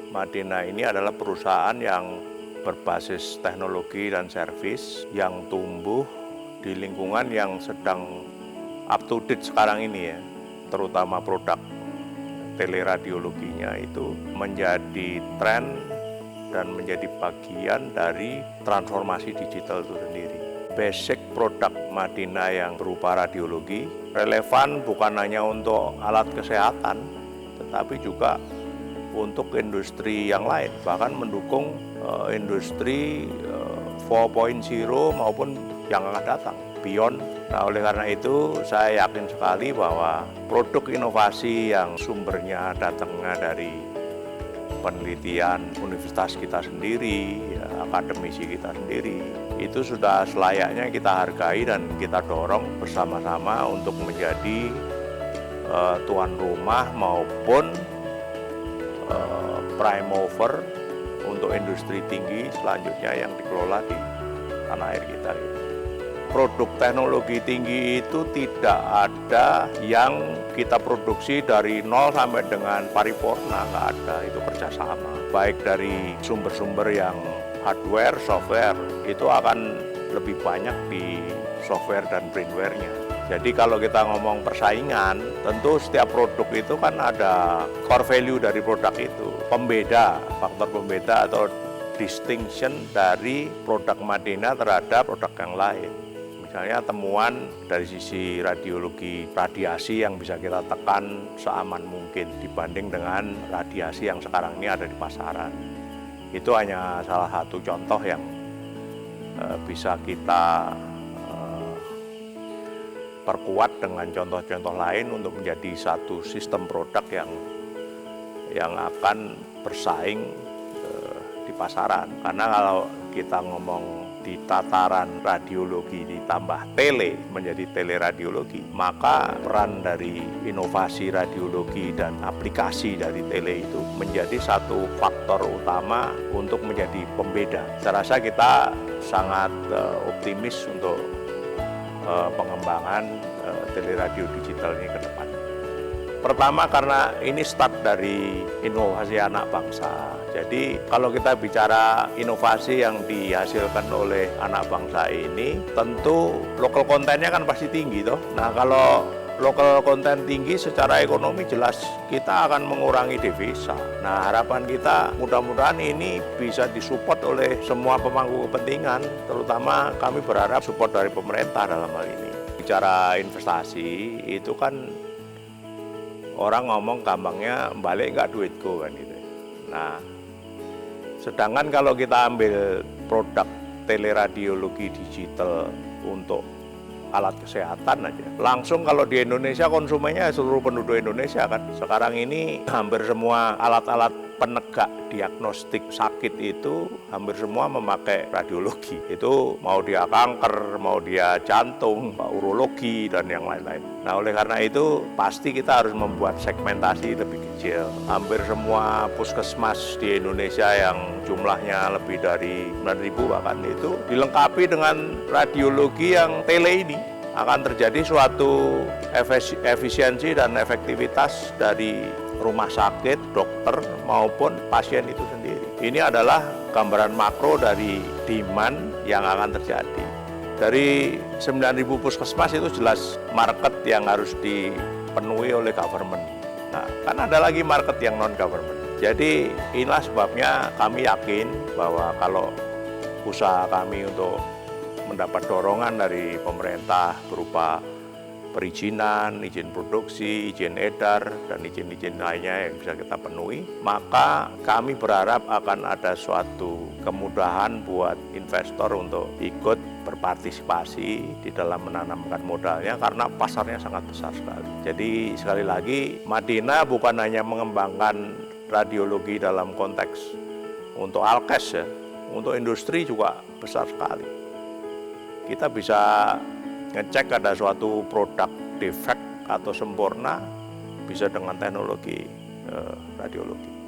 Madina ini adalah perusahaan yang berbasis teknologi dan servis yang tumbuh di lingkungan yang sedang up to date sekarang ini ya, terutama produk teleradiologinya itu menjadi tren dan menjadi bagian dari transformasi digital itu sendiri. Basic produk Madina yang berupa radiologi relevan bukan hanya untuk alat kesehatan, tetapi juga untuk industri yang lain, bahkan mendukung industri 4.0 maupun yang akan datang, beyond. Nah, oleh karena itu saya yakin sekali bahwa produk inovasi yang sumbernya datangnya dari penelitian universitas kita sendiri, akademisi kita sendiri, itu sudah selayaknya kita hargai dan kita dorong bersama-sama untuk menjadi tuan rumah maupun prime mover untuk industri tinggi selanjutnya yang dikelola di tanah air kita. Produk teknologi tinggi itu tidak ada yang kita produksi dari nol sampai dengan paripurna, nggak ada, itu kerjasama. Baik dari sumber-sumber yang hardware, software, itu akan lebih banyak di software dan brainware-nya. Jadi kalau kita ngomong persaingan, tentu setiap produk itu kan ada core value dari produk itu. Pembeda, faktor pembeda atau distinction dari produk Madina terhadap produk yang lain. Misalnya temuan dari sisi radiasi yang bisa kita tekan seaman mungkin dibanding dengan radiasi yang sekarang ini ada di pasaran. Itu hanya salah satu contoh yang bisa kita perkuat dengan contoh-contoh lain untuk menjadi satu sistem produk yang akan bersaing di pasaran. Karena kalau kita ngomong di tataran radiologi ditambah tele menjadi teleradiologi, maka peran dari inovasi radiologi dan aplikasi dari tele itu menjadi satu faktor utama untuk menjadi pembeda. Saya rasa kita sangat optimis untuk pengembangan teleradio digital ini ke depan. Pertama karena ini start dari inovasi anak bangsa. Jadi kalau kita bicara inovasi yang dihasilkan oleh anak bangsa ini, tentu lokal kontennya kan pasti tinggi toh. Nah kalau lokal konten tinggi secara ekonomi jelas kita akan mengurangi devisa. Nah harapan kita mudah-mudahan ini bisa disupport oleh semua pemangku kepentingan, terutama kami berharap support dari pemerintah dalam hal ini. Bicara investasi itu kan orang ngomong gampangnya balik nggak duitku kan gitu. Nah, sedangkan kalau kita ambil produk teleradiologi digital untuk alat kesehatan aja, langsung kalau di Indonesia konsumennya seluruh penduduk Indonesia kan. Sekarang ini hampir semua alat-alat penegak diagnostik sakit itu hampir semua memakai radiologi. Itu mau dia kanker, mau dia jantung, urologi dan yang lain-lain. Nah oleh karena itu pasti kita harus membuat segmentasi lebih kecil. Hampir semua puskesmas di Indonesia yang jumlahnya lebih dari 9.000 bahkan itu dilengkapi dengan radiologi yang tele ini. Akan terjadi suatu efisiensi dan efektivitas dari rumah sakit, dokter maupun pasien itu sendiri. Ini adalah gambaran makro dari demand yang akan terjadi. Dari 9.000 puskesmas itu jelas market yang harus dipenuhi oleh government. Nah, kan ada lagi market yang non-government. Jadi inilah sebabnya kami yakin bahwa kalau usaha kami untuk mendapat dorongan dari pemerintah berupa perizinan, izin produksi, izin edar, dan izin-izin lainnya yang bisa kita penuhi, maka kami berharap akan ada suatu kemudahan buat investor untuk ikut berpartisipasi di dalam menanamkan modalnya karena pasarnya sangat besar sekali. Jadi sekali lagi, Madina bukan hanya mengembangkan radiologi dalam konteks untuk alkes ya, untuk industri juga besar sekali. Kita bisa ngecek ada suatu produk defect atau sempurna bisa dengan teknologi radiologi.